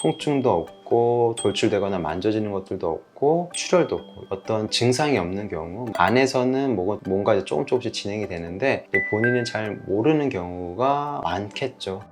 통증도 없고 돌출되거나 만져지는 것들도 없고 출혈도 없고 어떤 증상이 없는 경우, 안에서는 뭔가 이제 조금씩 진행이 되는데 본인은 잘 모르는 경우가 많겠죠.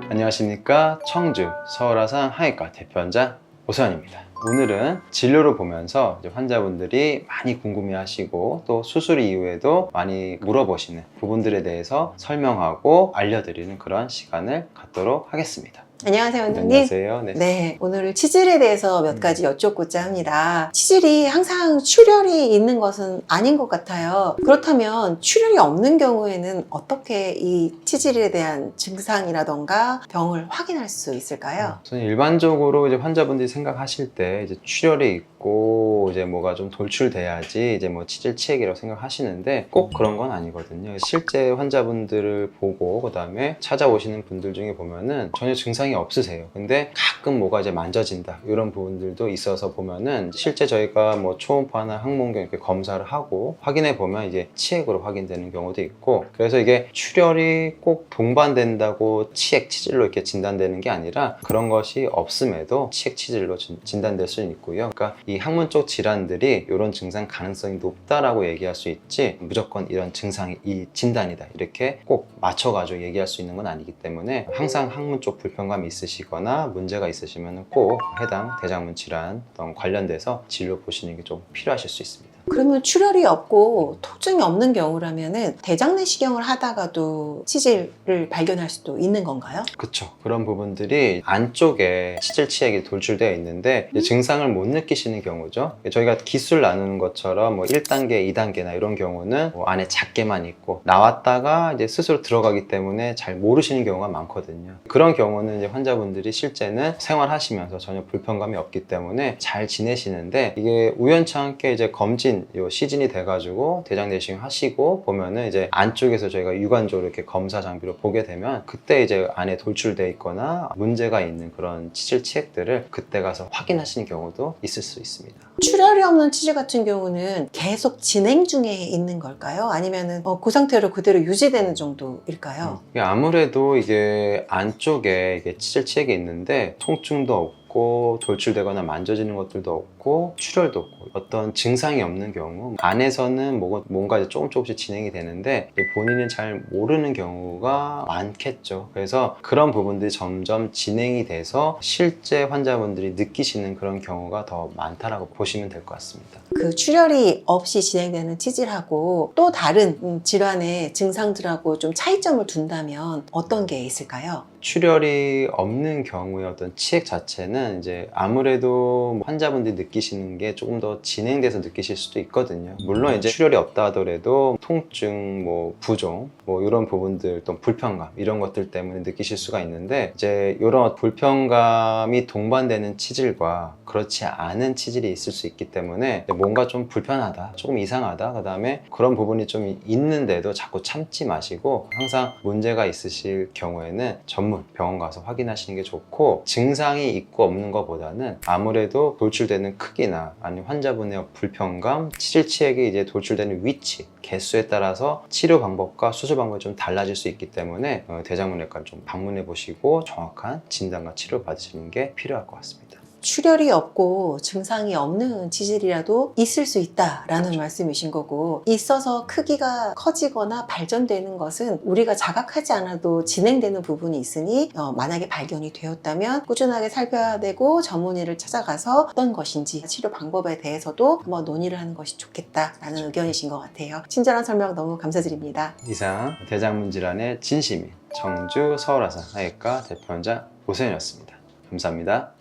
안녕하십니까. 청주 서울아산 하이과 대표원장 오세환입니다. 오늘은 진료를 보면서 환자분들이 많이 궁금해하시고 또 수술 이후에도 많이 물어보시는 부분들에 대해서 설명하고 알려드리는 그런 시간을 갖도록 하겠습니다. 안녕하세요, 원장님. 안녕하세요. 네, 오늘 치질에 대해서 몇 가지 여쭙고자 합니다. 치질이 항상 출혈이 있는 것은 아닌 것 같아요. 그렇다면 출혈이 없는 경우에는 어떻게 이 치질에 대한 증상이라던가 병을 확인할 수 있을까요? 저는 일반적으로 이제 환자분들이 생각하실 때 이제 출혈이 있고 이제 뭐가 좀 돌출돼야지 이제 뭐 치질 치액이라고 생각하시는데 꼭 그런 건 아니거든요. 실제 환자분들을 보고 그다음에 찾아오시는 분들 중에 보면은 전혀 증상이 없으세요. 근데 가끔 뭐가 이제 만져진다 이런 부분들도 있어서 보면은 실제 저희가 뭐 초음파나 항문경 이렇게 검사를 하고 확인해 보면 이제 치액으로 확인되는 경우도 있고, 그래서 이게 출혈이 꼭 동반된다고 치액 치질로 이렇게 진단되는 게 아니라 그런 것이 없음에도 치액 치질로 진단될 수는 있고요. 그러니까 이 항문 쪽 질환들이 이런 증상 가능성이 높다라고 얘기할 수 있지 무조건 이런 증상이 이 진단이다 이렇게 꼭 맞춰가지고 얘기할 수 있는 건 아니기 때문에 항상 항문 쪽 불편감이 있으시거나 문제가 있으시면 꼭 해당 대장문 질환 등 관련돼서 진료 보시는 게 좀 필요하실 수 있습니다. 그러면 출혈이 없고 통증이 없는 경우라면은 대장내시경을 하다가도 치질을 발견할 수도 있는 건가요? 그렇죠. 그런 부분들이 안쪽에 치질 치액이 돌출되어 있는데 증상을 못 느끼시는 경우죠. 저희가 기술 나누는 것처럼 뭐 1단계, 2단계나 이런 경우는 뭐 안에 작게만 있고 나왔다가 이제 스스로 들어가기 때문에 잘 모르시는 경우가 많거든요. 그런 경우는 이제 환자분들이 실제는 생활하시면서 전혀 불편감이 없기 때문에 잘 지내시는데 이게 우연찮게 이제 검진 요 시즌이 돼가지고 대장 내시경 하시고 보면은 이제 안쪽에서 저희가 육안적으로 이렇게 검사 장비로 보게 되면 그때 이제 안에 돌출돼 있거나 문제가 있는 그런 치질 치액들을 그때 가서 확인하시는 경우도 있을 수 있습니다. 출혈이 없는 치질 같은 경우는 계속 진행 중에 있는 걸까요? 아니면은 그 상태로 그대로 유지되는 정도일까요? 아무래도 이게 안쪽에 이게 치질 치액이 있는데 통증도 없고 돌출되거나 만져지는 것들도 없고 출혈도 없고 어떤 증상이 없는 경우, 안에서는 뭔가 이제 조금씩 진행이 되는데 본인은 잘 모르는 경우가 많겠죠. 그래서 그런 부분들이 점점 진행이 돼서 실제 환자분들이 느끼시는 그런 경우가 더 많다라고 보시면 될 것 같습니다. 그 출혈이 없이 진행되는 치질하고 또 다른 질환의 증상들하고 좀 차이점을 둔다면 어떤 게 있을까요? 출혈이 없는 경우에 어떤 치액 자체는 이제 아무래도 환자분들이 느끼시는 게 조금 더 진행돼서 느끼실 수도 있거든요. 물론 이제 출혈이 없다 하더라도 통증, 뭐 부종, 뭐 이런 부분들 또 불편감 이런 것들 때문에 느끼실 수가 있는데 이제 이런 불편감이 동반되는 치질과 그렇지 않은 치질이 있을 수 있기 때문에 뭔가 좀 불편하다, 조금 이상하다, 그 다음에 그런 부분이 좀 있는데도 자꾸 참지 마시고 항상 문제가 있으실 경우에는 전문 병원 가서 확인하시는 게 좋고, 증상이 있고 없는 것보다는 아무래도 돌출되는 크기나 아니면 환자분의 불편감, 치질 치액이 이제 돌출되는 위치, 개수에 따라서 치료 방법과 수술 방법이 좀 달라질 수 있기 때문에 대장문외과를 좀 방문해 보시고 정확한 진단과 치료 받으시는 게 필요할 것 같습니다. 출혈이 없고 증상이 없는 치질이라도 있을 수 있다라는 그렇죠. 말씀이신 거고, 있어서 크기가 커지거나 발전되는 것은 우리가 자각하지 않아도 진행되는 부분이 있으니 만약에 발견이 되었다면 꾸준하게 살펴야 되고 전문의를 찾아가서 어떤 것인지 치료 방법에 대해서도 한번 논의를 하는 것이 좋겠다라는 의견이신 것 같아요. 친절한 설명 너무 감사드립니다. 이상 대장문 질환의 진심인 청주 서울아산 하이과 대표원장 오세현이었습니다. 감사합니다.